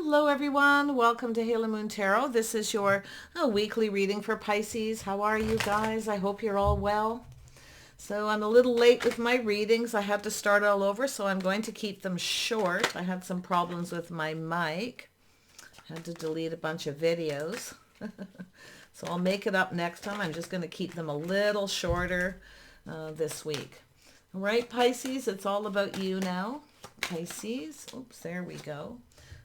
Hello everyone, welcome to Halo Moon Tarot. This is your weekly reading for Pisces. How are you guys? I hope you're all well. So I'm a little late with my readings. I had to start all over, so I'm going to keep them short. I had some problems with my mic. I had to delete a bunch of videos. So I'll make it up next time. I'm just going to keep them a little shorter this week. All right, Pisces, it's all about you now. Pisces, oops, there we go.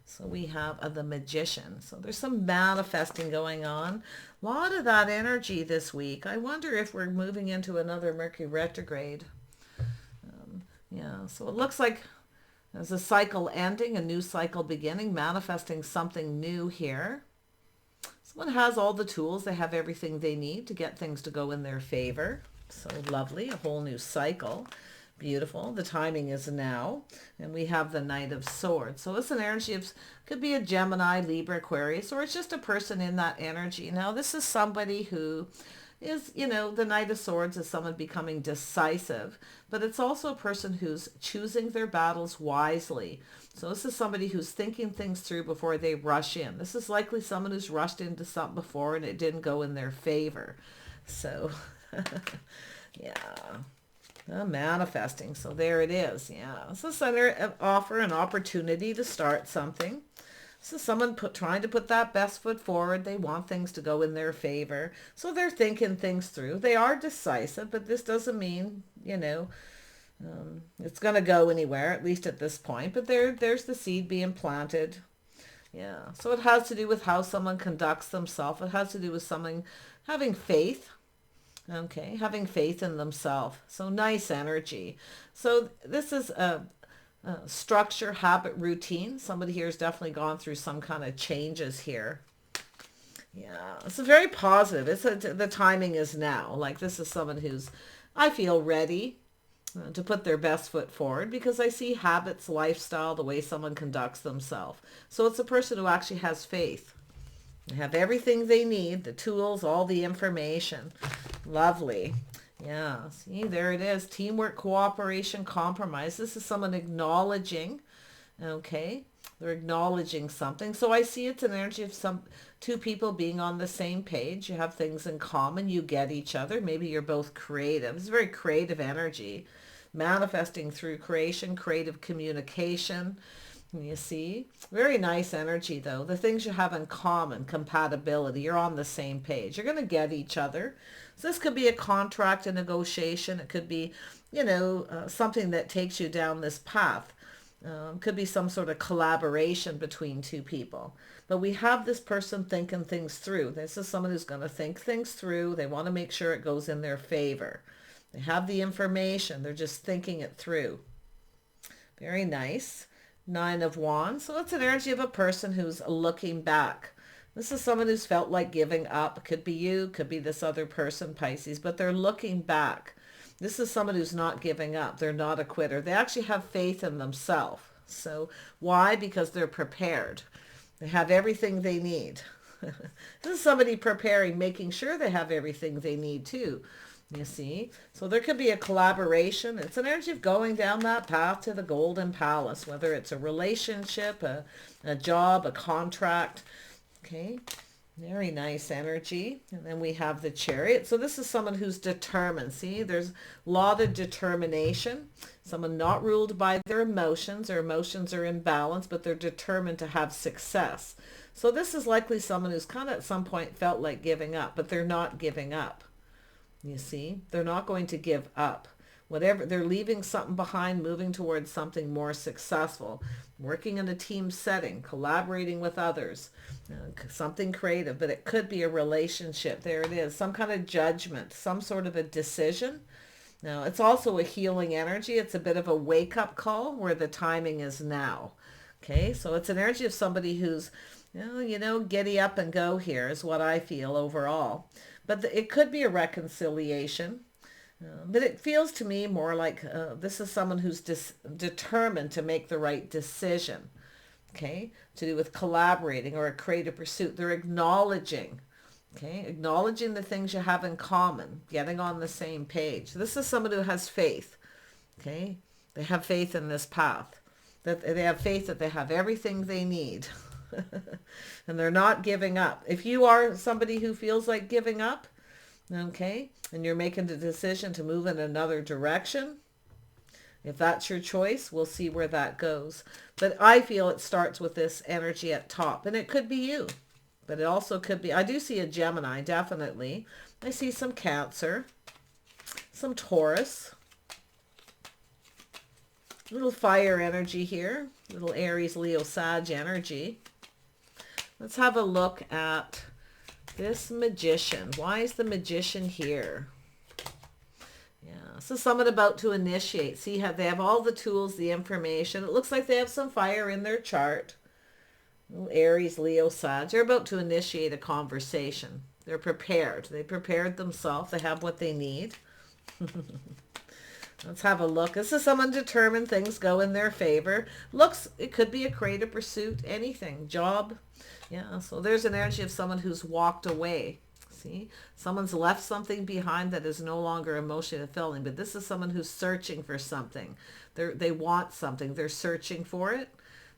So we have the Magician. So there's some manifesting going on. A lot of that energy this week. I wonder if we're moving into another Mercury retrograde. Yeah, so it looks like there's a cycle ending, a new cycle beginning, manifesting something new here. Someone has all the tools. They have everything they need to get things to go in their favor. So lovely, a whole new cycle. Beautiful. The timing is now. And we have the Knight of Swords. So it's an energy of, could be a Gemini, Libra, Aquarius, or it's just a person in that energy. Now, this is somebody who is, the Knight of Swords is someone becoming decisive, but it's also a person who's choosing their battles wisely. So this is somebody who's thinking things through before they rush in. This is likely someone who's rushed into something before and it didn't go in their favor. So, yeah. Manifesting. So there it is. Yeah. So center offer an opportunity to start something. So someone trying to put that best foot forward. They want things to go in their favor. So they're thinking things through. They are decisive, but this doesn't mean, it's going to go anywhere, at least at this point. But there's the seed being planted. Yeah. So it has to do with how someone conducts themselves. It has to do with someone having faith. Okay, having faith in themselves. So nice energy. So this is a structure, habit, routine. Somebody here has definitely gone through some kind of changes here. Yeah, it's very positive. The timing is now. Like this is someone who's, I feel, ready to put their best foot forward because I see habits, lifestyle, the way someone conducts themselves. So it's a person who actually has faith. They have everything they need, the tools, all the information. Lovely. Yeah, see, there it is. Teamwork, cooperation, compromise. This is someone acknowledging, okay? They're acknowledging something. So I see it's an energy of two people being on the same page. You have things in common. You get each other. Maybe you're both creative. It's a very creative energy. Manifesting through creation, creative communication. You see, very nice energy though. The things you have in common, compatibility, you're on the same page. You're going to get each other. So this could be a contract, a negotiation. It could be, something that takes you down this path. Could be some sort of collaboration between two people. But we have this person thinking things through. This is someone who's going to think things through. They want to make sure it goes in their favor. They have the information. They're just thinking it through. Very nice. Nine of Wands. So it's an energy of a person who's looking back. This is someone who's felt like giving up. Could be you, could be this other person, Pisces, but they're looking back. This is someone who's not giving up. They're not a quitter. They actually have faith in themselves. So why? Because they're prepared. They have everything they need. This is somebody preparing, making sure they have everything they need too. You see, so there could be a collaboration. It's an energy of going down that path to the Golden Palace, whether it's a relationship, a job, a contract. Okay, very nice energy. And then we have the Chariot. So this is someone who's determined. See, there's a lot of determination. Someone not ruled by their emotions. Their emotions are in balance, but they're determined to have success. So this is likely someone who's kind of at some point felt like giving up, but they're not giving up. You see, they're not going to give up. Whatever, they're leaving something behind, moving towards something more successful, working in a team setting, collaborating with others, something creative, but it could be a relationship. There it is, some kind of judgment, some sort of a decision. Now, it's also a healing energy. It's a bit of a wake-up call where the timing is now. Okay, so it's an energy of somebody who's, giddy up and go here is what I feel overall. But it could be a reconciliation. But it feels to me more like this is someone who's determined to make the right decision. Okay, to do with collaborating or a creative pursuit. They're acknowledging. Okay, acknowledging the things you have in common, getting on the same page. This is someone who has faith. Okay, they have faith in this path. That they have faith that they have everything they need. And they're not giving up. If you are somebody who feels like giving up, okay, and you're making the decision to move in another direction, if that's your choice, we'll see where that goes. But I feel it starts with this energy at top, and it could be you, but it also could be, I do see a Gemini, definitely. I see some Cancer, some Taurus, little fire energy here, little Aries, Leo, Sag energy. Let's have a look at this Magician. Why is the Magician here? Yeah, so someone about to initiate. See how they have all the tools, the information. It looks like they have some fire in their chart. Little Aries, Leo, Sag. They're about to initiate a conversation. They're prepared. They prepared themselves. They have what they need. Let's have a look. This is someone determined, things go in their favor. Looks, it could be a creative pursuit, anything, job. Yeah, so there's an energy of someone who's walked away. See, someone's left something behind that is no longer emotionally fulfilling, but this is someone who's searching for something. They want something. They're searching for it.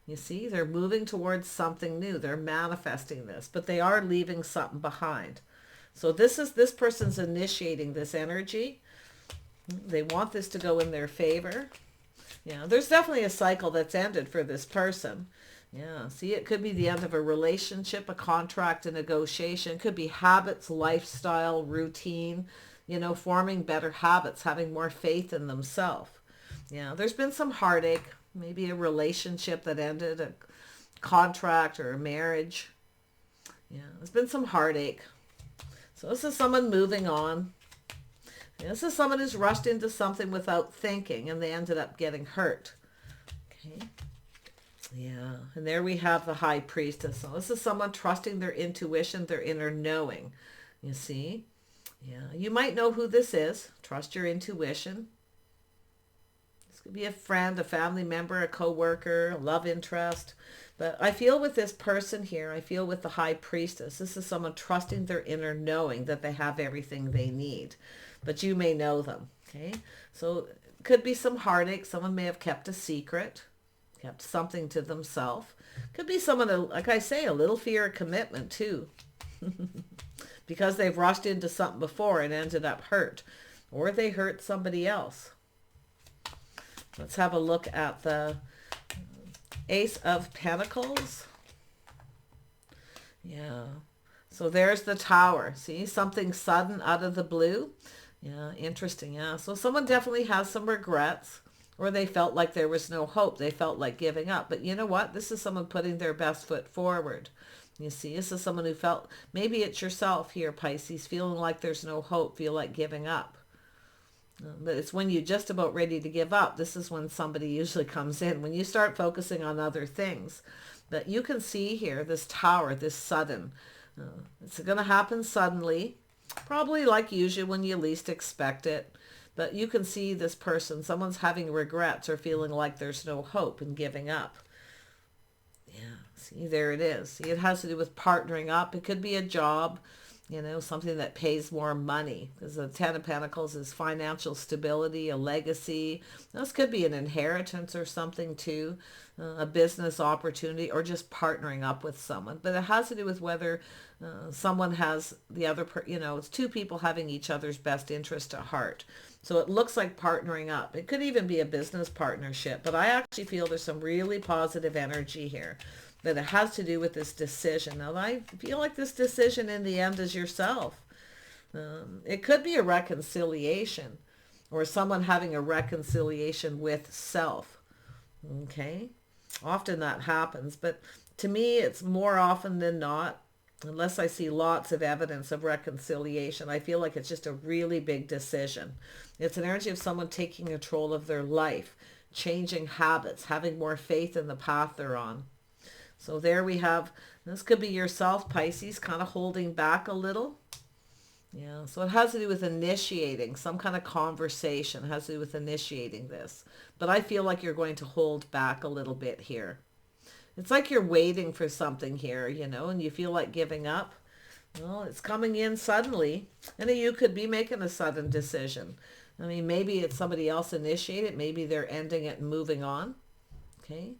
You see, they're moving towards something new. They're manifesting this, but they are leaving something behind. So this person's initiating this energy. They want this to go in their favor. Yeah, there's definitely a cycle that's ended for this person. Yeah, see, it could be the end of a relationship, a contract, a negotiation. It could be habits, lifestyle, routine, you know, forming better habits, having more faith in themselves. Yeah, there's been some heartache, maybe a relationship that ended, a contract or a marriage. Yeah, there's been some heartache. So this is someone moving on. This is someone who's rushed into something without thinking, and they ended up getting hurt. Okay. Yeah, and there we have the High Priestess. So this is someone trusting their intuition, their inner knowing. You see? Yeah, you might know who this is. Trust your intuition. This could be a friend, a family member, a co-worker, a love interest. But I feel with this person here, I feel with the High Priestess, this is someone trusting their inner knowing that they have everything they need. But you may know them, okay? So it could be some heartache. Someone may have kept a secret, kept something to themselves. Could be someone, like I say, a little fear of commitment too. Because they've rushed into something before and ended up hurt. Or they hurt somebody else. Let's have a look at the Ace of Pentacles. Yeah. So there's the Tower. See, something sudden out of the blue. Yeah, interesting. Yeah, so someone definitely has some regrets, or they felt like there was no hope. They felt like giving up. But you know what? This is someone putting their best foot forward. You see, this is someone who felt, maybe it's yourself here, Pisces, feeling like there's no hope, feel like giving up. But it's when you're just about ready to give up. This is when somebody usually comes in, when you start focusing on other things. But you can see here, this Tower, this sudden. It's going to happen suddenly, probably like usual when you least expect it. But you can see this person, someone's having regrets or feeling like there's no hope and giving up. Yeah, see, there it is. See, it has to do with partnering up. It could be a job, you know, something that pays more money. Because the Ten of Pentacles is financial stability, a legacy. This could be an inheritance or something too, a business opportunity, or just partnering up with someone. But it has to do with whether someone has the other, you know, it's two people having each other's best interest at heart. So it looks like partnering up. It could even be a business partnership. But I actually feel there's some really positive energy here. That it has to do with this decision. Now, I feel like this decision in the end is yourself. It could be a reconciliation, or someone having a reconciliation with self. Okay? Often that happens, but to me, it's more often than not, unless I see lots of evidence of reconciliation, I feel like it's just a really big decision. It's an energy of someone taking control of their life, changing habits, having more faith in the path they're on. So there we have, this could be yourself, Pisces, kind of holding back a little. Yeah, so it has to do with initiating some kind of conversation. It has to do with initiating this. But I feel like you're going to hold back a little bit here. It's like you're waiting for something here, you know, and you feel like giving up. Well, it's coming in suddenly. And you could be making a sudden decision. I mean, maybe it's somebody else initiated. Maybe they're ending it and moving on. Okay.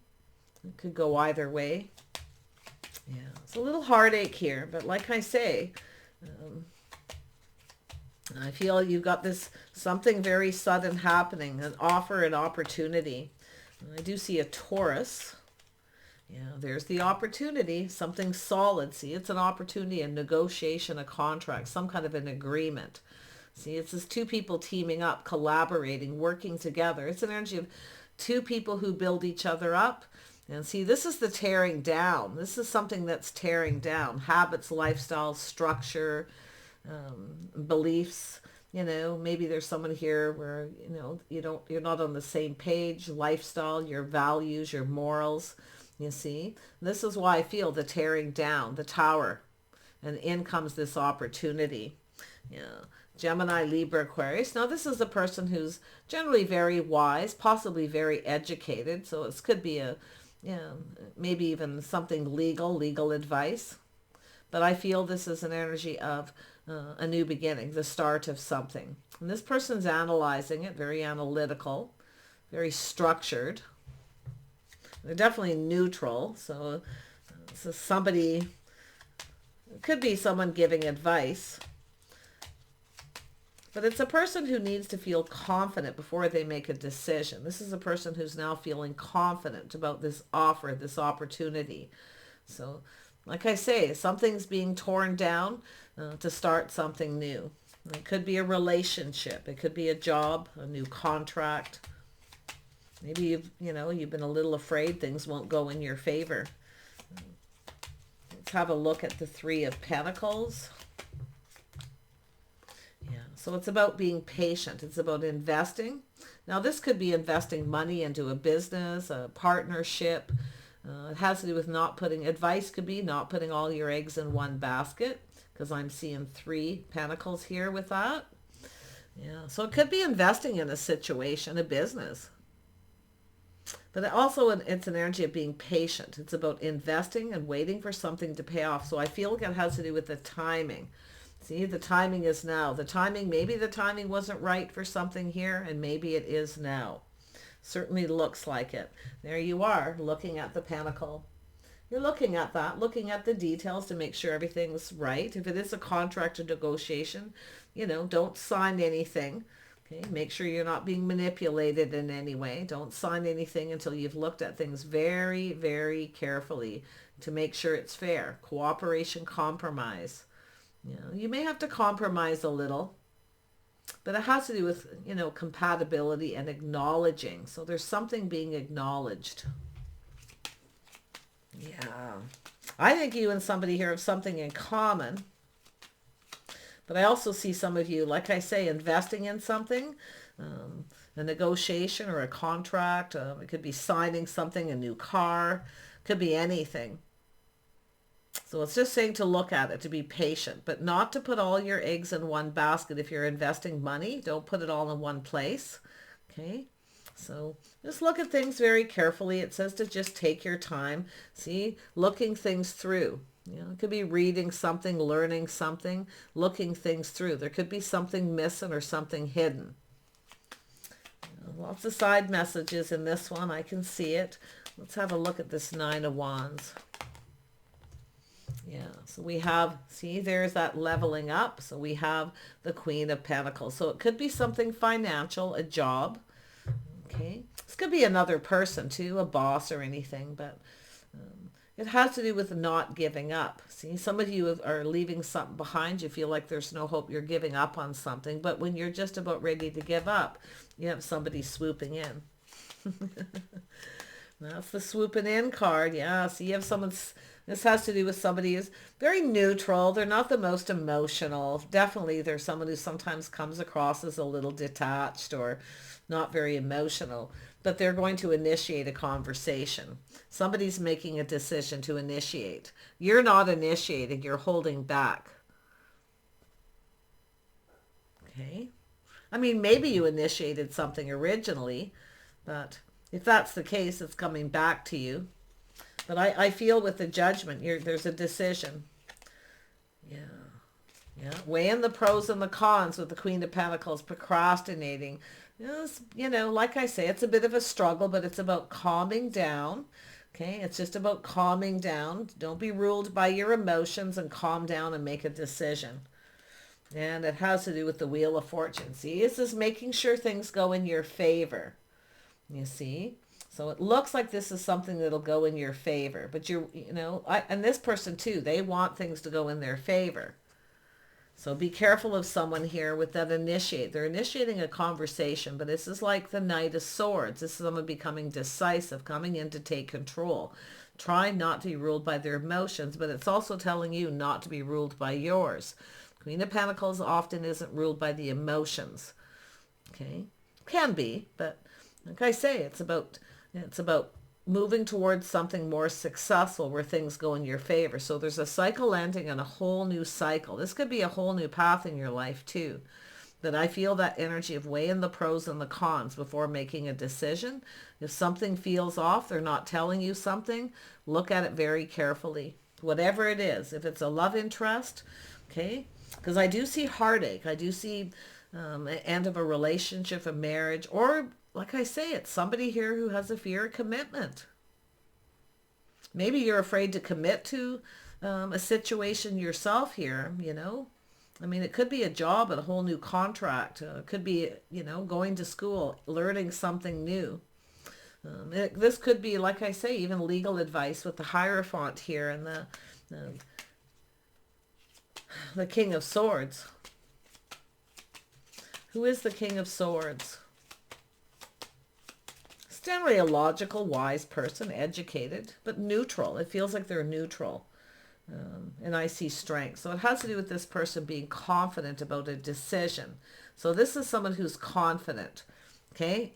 It could go either way. Yeah, it's a little heartache here, but like I say, um, I feel you've got this something very sudden happening, an offer, an opportunity. And I do see a Taurus. Yeah, there's the opportunity, something solid. See, it's an opportunity, a negotiation, a contract, some kind of an agreement. See, it's just two people teaming up, collaborating, working together. It's an energy of two people who build each other up. And see, this is the tearing down. This is something that's tearing down. Habits, lifestyle, structure, beliefs. You know, maybe there's someone here where, you know, you're not on the same page, lifestyle, your values, your morals. You see, this is why I feel the tearing down, the tower, and in comes this opportunity. Yeah. Gemini, Libra, Aquarius. Now, this is a person who's generally very wise, possibly very educated. So it could be maybe even something legal advice. But I feel this is an energy of a new beginning, the start of something. And this person's analyzing it, very analytical, very structured. They're definitely neutral. So somebody, it could be someone giving advice. But it's a person who needs to feel confident before they make a decision. This is a person who's now feeling confident about this offer, this opportunity. So, like I say, something's being torn down to start something new. It could be a relationship. It could be a job, a new contract. Maybe you've been a little afraid things won't go in your favor. Let's have a look at the Three of Pentacles. Yeah, so it's about being patient. It's about investing. Now, this could be investing money into a business, a partnership. It has to do with advice could be not putting all your eggs in one basket, because I'm seeing 3 Pentacles here with that. Yeah, so it could be investing in a situation, a business. But also it's an energy of being patient. It's about investing and waiting for something to pay off. So I feel like it has to do with the timing. See, the timing is now. Maybe the timing wasn't right for something here, and maybe it is now. Certainly looks like it. There you are, looking at the Pentacle. You're looking at that, looking at the details to make sure everything's right. If it is a contract or negotiation, don't sign anything. Okay, make sure you're not being manipulated in any way. Don't sign anything until you've looked at things very, very carefully to make sure it's fair. Cooperation, compromise. You may have to compromise a little, but it has to do with, compatibility and acknowledging. So there's something being acknowledged. Yeah. I think you and somebody here have something in common. But I also see some of you, like I say, investing in something, a negotiation or a contract. It could be signing something, a new car. Could be anything. So it's just saying to look at it, to be patient, but not to put all your eggs in one basket. If you're investing money, don't put it all in one place. Okay? So just look at things very carefully. It says to just take your time. See, looking things through. It could be reading something, learning something, looking things through. There could be something missing or something hidden. Lots of side messages in this one. I can see it. Let's have a look at this 9 of Wands. Yeah, so we have, see, there's that leveling up. So we have the Queen of Pentacles. So it could be something financial, a job. Okay, this could be another person too, a boss or anything, but it has to do with not giving up. See, some of you are leaving something behind. You feel like there's no hope. You're giving up on something. But when you're just about ready to give up, you have somebody swooping in. That's the swooping in card. Yeah, so you have someone, this has to do with somebody who's very neutral. They're not the most emotional. Definitely there's someone who sometimes comes across as a little detached or not very emotional. But they're going to initiate a conversation. Somebody's making a decision to initiate. You're not initiating, you're holding back. Okay. I mean, maybe you initiated something originally, but if that's the case, it's coming back to you. But I feel with the Judgment, there's a decision. Yeah. Yeah. Weighing the pros and the cons with the Queen of Pentacles, procrastinating. Yes, like I say, it's a bit of a struggle, but it's about calming down. Okay, it's just about calming down. Don't be ruled by your emotions, and calm down and make a decision. And it has to do with the Wheel of Fortune. See, this is making sure things go in your favor. You see? So it looks like this is something that'll go in your favor. But and this person too, they want things to go in their favor. So be careful of someone here with that initiate. They're initiating a conversation, but this is like the Knight of Swords. This is someone becoming decisive, coming in to take control. Try not to be ruled by their emotions, but it's also telling you not to be ruled by yours. Queen of Pentacles often isn't ruled by the emotions. Okay? Can be, but like I say, it's about moving towards something more successful where things go in your favor. So there's a cycle ending and a whole new cycle. This could be a whole new path in your life too. But I feel that energy of weighing the pros and the cons before making a decision. If something feels off, they're not telling you something, look at it very carefully. Whatever it is, if it's a love interest, okay? Because I do see heartache. I do see the end of a relationship, a marriage, or like I say, it's somebody here who has a fear of commitment. Maybe you're afraid to commit to a situation yourself here, I mean, it could be a job, a whole new contract. It could be, going to school, learning something new. This could be, like I say, even legal advice with the Hierophant here and the King of Swords. Who is the King of Swords? It's generally a logical, wise person, educated, but neutral. It feels like they're neutral. And I see strength. So it has to do with this person being confident about a decision. So this is someone who's confident, okay,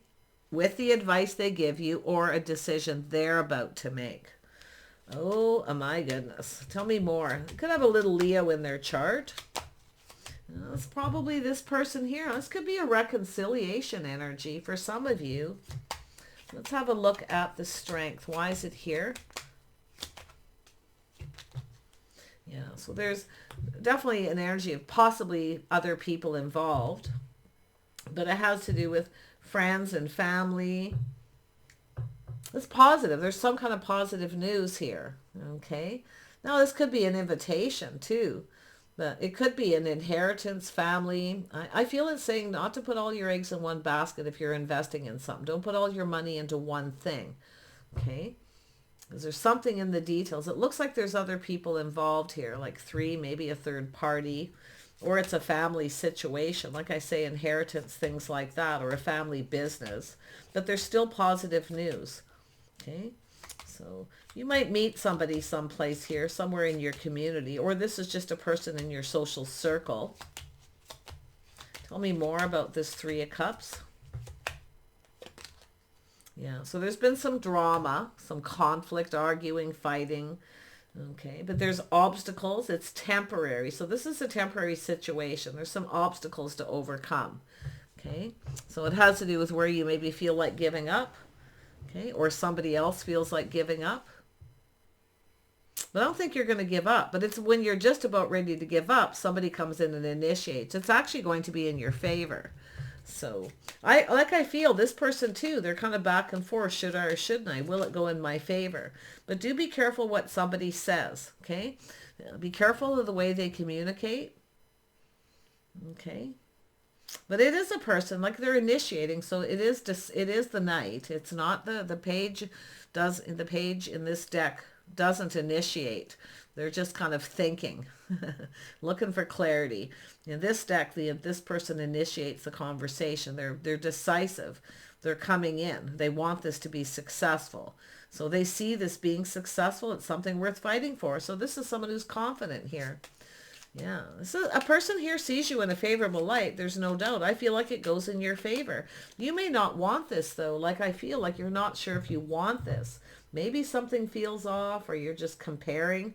with the advice they give you or a decision they're about to make. Oh my goodness. Tell me more. Could have a little Leo in their chart. It's probably this person here. This could be a reconciliation energy for some of you. Let's have a look at the strength. Why is it here? Yeah, so there's definitely an energy of possibly other people involved, but it has to do with friends and family. It's positive. There's some kind of positive news here, okay? Now, this could be an invitation, too, but it could be an inheritance, family. I feel it's saying not to put all your eggs in one basket if you're investing in something. Don't put all your money into one thing, okay? Because there's something in the details. It looks like there's other people involved here, like three, maybe a third party, or it's a family situation. Like I say, inheritance, things like that, or a family business. But there's still positive news. Okay, so you might meet somebody someplace here, somewhere in your community, or this is just a person in your social circle. Tell me more about this Three of Cups. Yeah, so there's been some drama, some conflict, arguing, fighting. Okay, but there's obstacles. It's temporary. So this is a temporary situation. There's some obstacles to overcome. Okay, so it has to do with where you maybe feel like giving up. Okay, or somebody else feels like giving up. But I don't think you're going to give up. But it's when you're just about ready to give up, somebody comes in and initiates. It's actually going to be in your favor. So I feel this person too, they're kind of back and forth. Should I or shouldn't I? Will it go in my favor? But do be careful what somebody says. Okay. Be careful of the way they communicate. Okay. But it is a person, like they're initiating. So it is the Knight. It's not the page the page in this deck doesn't initiate. They're just kind of thinking, looking for clarity. In this deck, this person initiates the conversation. They're decisive. They're coming in. They want this to be successful. So they see this being successful. It's something worth fighting for. So this is someone who's confident here. Yeah, this is, a person here sees you in a favorable light. There's no doubt. I feel like it goes in your favor. You may not want this, though. Like I feel like you're not sure if you want this. Maybe something feels off, or you're just comparing,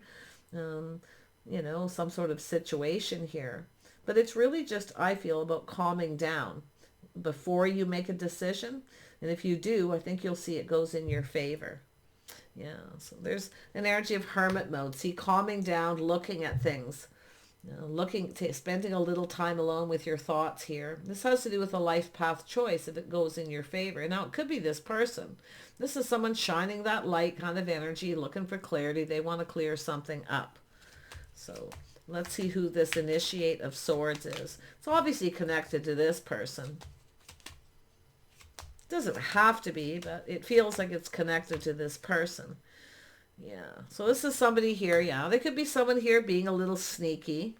some sort of situation here. But it's really just, I feel, about calming down before you make a decision. And if you do, I think you'll see it goes in your favor. Yeah, so there's an energy of hermit mode. See, calming down, looking at things. Spending a little time alone with your thoughts here. This has to do with a life path choice if it goes in your favor. Now, it could be this person. This is someone shining that light kind of energy, looking for clarity. They want to clear something up. So let's see who this initiate of swords is. It's obviously connected to this person. It doesn't have to be, but it feels like it's connected to this person. Yeah, so this is somebody here. Yeah, there could be someone here being a little sneaky.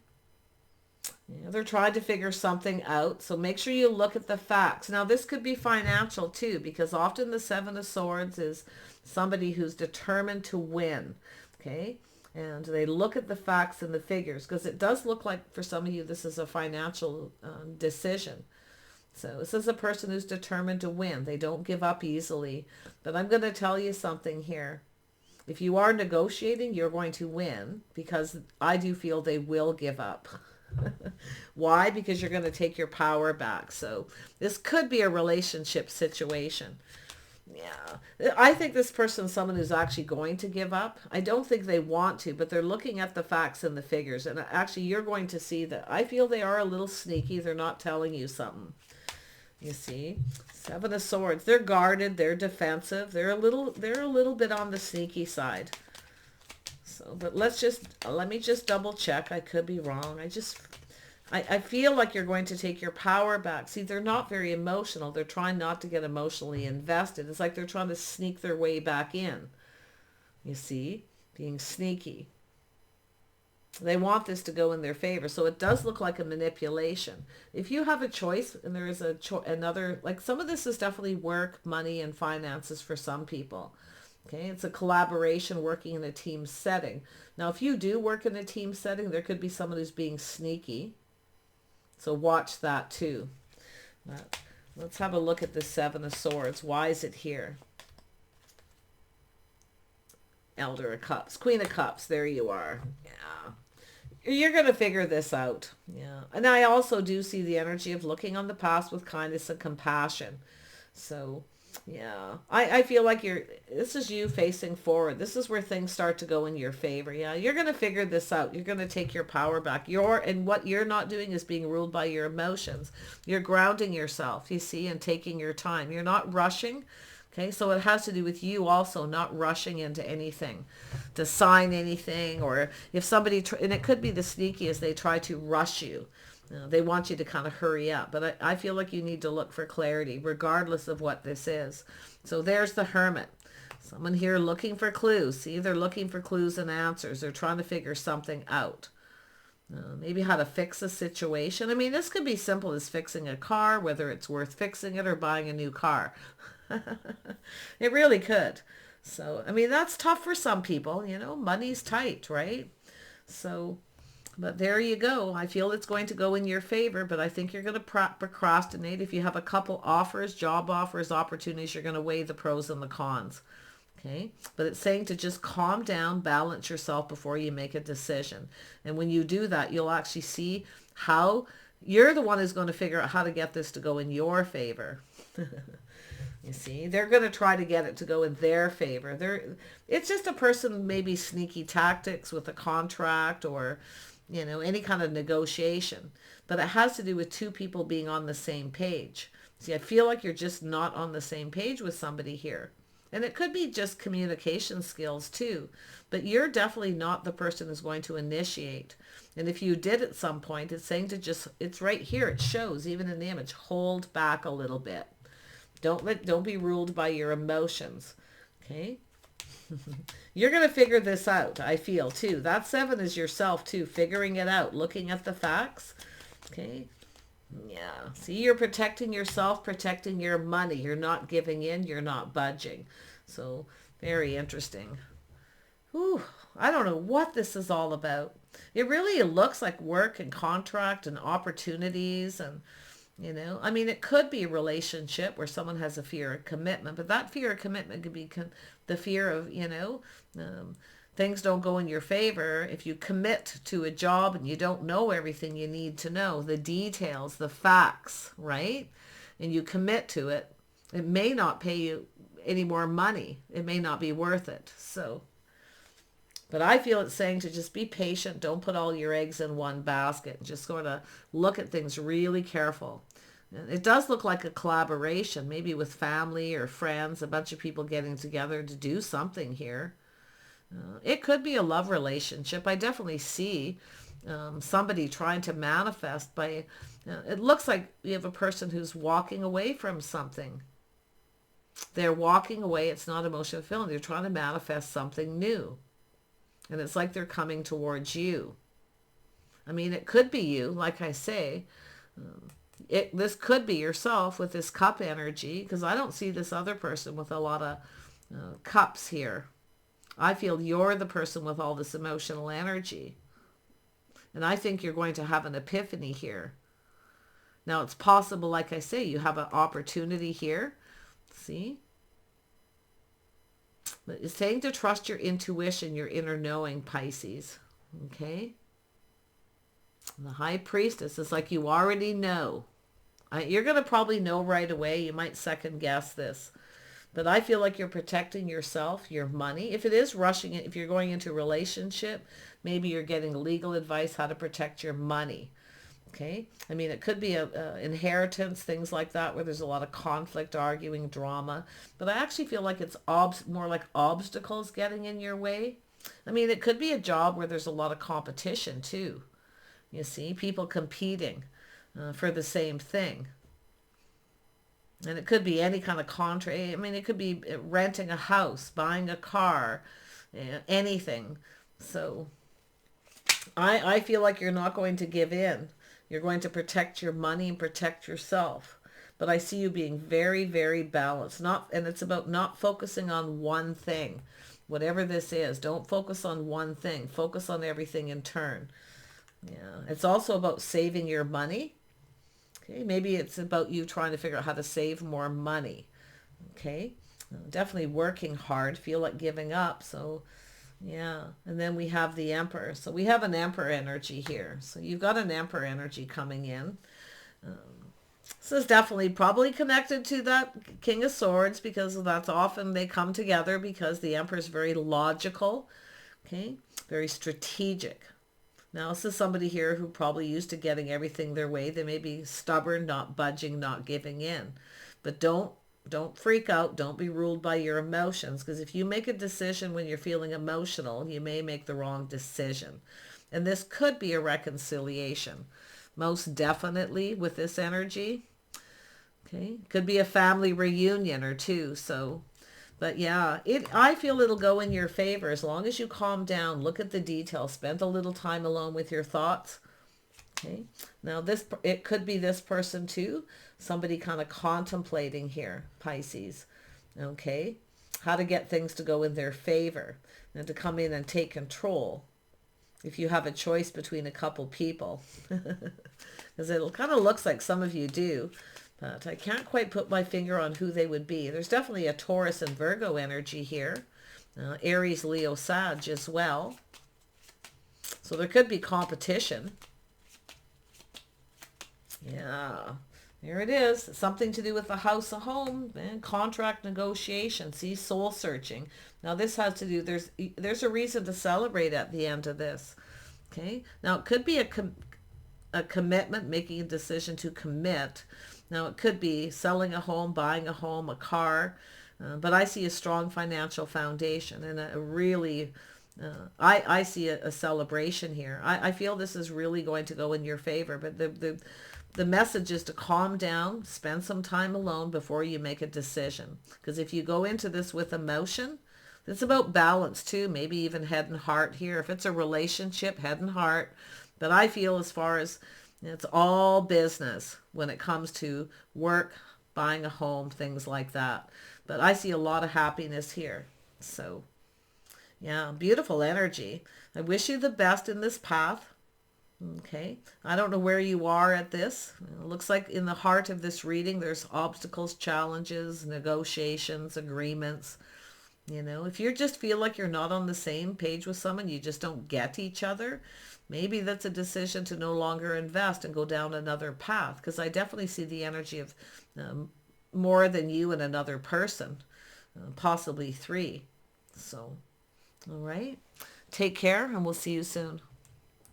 Yeah, they're trying to figure something out. So make sure you look at the facts. Now, this could be financial too, because often the Seven of Swords is somebody who's determined to win. Okay, and they look at the facts and the figures, because it does look like for some of you this is a financial decision. So this is a person who's determined to win. They don't give up easily. But I'm going to tell you something here. If you are negotiating, you're going to win, because I do feel they will give up. Why? Because you're going to take your power back. So this could be a relationship situation. Yeah, I think this person is someone who's actually going to give up. I don't think they want to, but they're looking at the facts and the figures. And actually, you're going to see that I feel they are a little sneaky. They're not telling you something. You see, Seven of Swords. They're guarded. They're defensive. They're a little bit on the sneaky side. So, but let me just double check. I could be wrong. I feel like you're going to take your power back. See, they're not very emotional. They're trying not to get emotionally invested. It's like they're trying to sneak their way back in. You see, being sneaky. They want this to go in their favor. So it does look like a manipulation. If you have a choice, and there is another, like some of this is definitely work, money, and finances for some people. Okay, it's a collaboration, working in a team setting. Now, if you do work in a team setting, there could be someone who's being sneaky. So watch that too. Let's have a look at the Seven of Swords. Why is it here? Elder of Cups, Queen of Cups. There you are. Yeah. You're going to figure this out. Yeah. And I also do see the energy of looking on the past with kindness and compassion. So, yeah. I feel like this is you facing forward. This is where things start to go in your favor. Yeah. You're going to figure this out. You're going to take your power back. And what you're not doing is being ruled by your emotions. You're grounding yourself, you see, and taking your time. You're not rushing. Okay, so it has to do with you also not rushing into anything, to sign anything, or if somebody, and it could be the sneakiest, they try to rush you. They want you to kind of hurry up. But I feel like you need to look for clarity, regardless of what this is. So there's the Hermit. Someone here looking for clues. See, they're looking for clues and answers. They're trying to figure something out. Maybe how to fix a situation. I mean, this could be simple as fixing a car, whether it's worth fixing it or buying a new car. It really could. So, I mean, that's tough for some people, money's tight, right? So, but there you go. I feel it's going to go in your favor, but I think you're going to procrastinate. If you have a couple offers, job offers, opportunities, you're going to weigh the pros and the cons. Okay. But it's saying to just calm down, balance yourself before you make a decision. And when you do that, you'll actually see how you're the one who's going to figure out how to get this to go in your favor. You see, they're going to try to get it to go in their favor. It's just a person, maybe sneaky tactics with a contract or, any kind of negotiation. But it has to do with two people being on the same page. See, I feel like you're just not on the same page with somebody here. And it could be just communication skills too. But you're definitely not the person who's going to initiate. And if you did at some point, it's saying to it's right here. It shows even in the image, hold back a little bit. Don't be ruled by your emotions. Okay. You're going to figure this out, I feel too. That 7 is yourself too, figuring it out, looking at the facts. Okay. Yeah. See, you're protecting yourself, protecting your money. You're not giving in. You're not budging. So very interesting. Whew. I don't know what this is all about. It really looks like work and contract and opportunities and, I mean, it could be a relationship where someone has a fear of commitment, but that fear of commitment could be the fear of, things don't go in your favor. If you commit to a job and you don't know everything you need to know, the details, the facts, right? And you commit to it, it may not pay you any more money. It may not be worth it. So But I feel it's saying to just be patient. Don't put all your eggs in one basket. Just sort of look at things really careful. It does look like a collaboration, maybe with family or friends, a bunch of people getting together to do something here. It could be a love relationship. I definitely see somebody trying to manifest by, it looks like you have a person who's walking away from something. They're walking away. It's not emotional fulfillment. They're trying to manifest something new. And it's like they're coming towards you. I mean, it could be you, like I say. This could be yourself with this cup energy, because I don't see this other person with a lot of cups here. I feel you're the person with all this emotional energy. And I think you're going to have an epiphany here. Now, it's possible, like I say, you have an opportunity here. See? But it's saying to trust your intuition, your inner knowing, Pisces. Okay? The High Priestess is like you already know. You're going to probably know right away. You might second guess this. But I feel like you're protecting yourself, your money. If it is rushing it, if you're going into a relationship, maybe you're getting legal advice how to protect your money. Okay? I mean, it could be a inheritance, things like that, where there's a lot of conflict, arguing, drama. But I actually feel like it's more like obstacles getting in your way. I mean, it could be a job where there's a lot of competition too. You see, people competing for the same thing. And it could be any kind of contract. I mean, it could be renting a house, buying a car, anything. So I feel like you're not going to give in. You're going to protect your money and protect yourself. But I see you being very, very balanced. And it's about not focusing on one thing. Whatever this is, don't focus on one thing. Focus on everything in turn. Yeah. It's also about saving your money. Okay. Maybe it's about you trying to figure out how to save more money. Okay. Definitely working hard. Feel like giving up. So yeah. And then we have the Emperor. So we have an Emperor energy here. So you've got an Emperor energy coming in. This is definitely probably connected to that King of Swords, because that's often they come together because the Emperor is very logical. Okay. Very strategic. Now, this is somebody here who probably used to getting everything their way. They may be stubborn, not budging, not giving in. But don't freak out. Don't be ruled by your emotions, because if you make a decision when you're feeling emotional, you may make the wrong decision. And this could be a reconciliation, most definitely with this energy. Okay, could be a family reunion or two. So, but yeah, I feel it'll go in your favor as long as you calm down, look at the details, spend a little time alone with your thoughts. Okay. Now it could be this person too. Somebody kind of contemplating here, Pisces. Okay. How to get things to go in their favor and to come in and take control. If you have a choice between a couple people, because it kind of looks like some of you do, but I can't quite put my finger on who they would be. There's definitely a Taurus and Virgo energy here. Aries, Leo, Sag as well. So there could be competition. Yeah, there it is. Something to do with the house, a home, and contract negotiation. See, soul searching. Now this has to do, there's a reason to celebrate at the end of this. Okay. Now it could be a commitment, making a decision to commit. Now it could be selling a home, buying a home, a car. But I see a strong financial foundation and a really, I see a celebration here. I feel this is really going to go in your favor, but the message is to calm down, spend some time alone before you make a decision. Because if you go into this with emotion, it's about balance too, maybe even head and heart here. If it's a relationship, head and heart. But I feel as far as it's all business when it comes to work, buying a home, things like that. But I see a lot of happiness here. So, yeah, beautiful energy. I wish you the best in this path. Okay. I don't know where you are at this. It looks like in the heart of this reading, there's obstacles, challenges, negotiations, agreements. You know, if you just feel like you're not on the same page with someone, you just don't get each other, maybe that's a decision to no longer invest and go down another path. Because I definitely see the energy of more than you and another person, possibly three. So, all right. Take care, and we'll see you soon.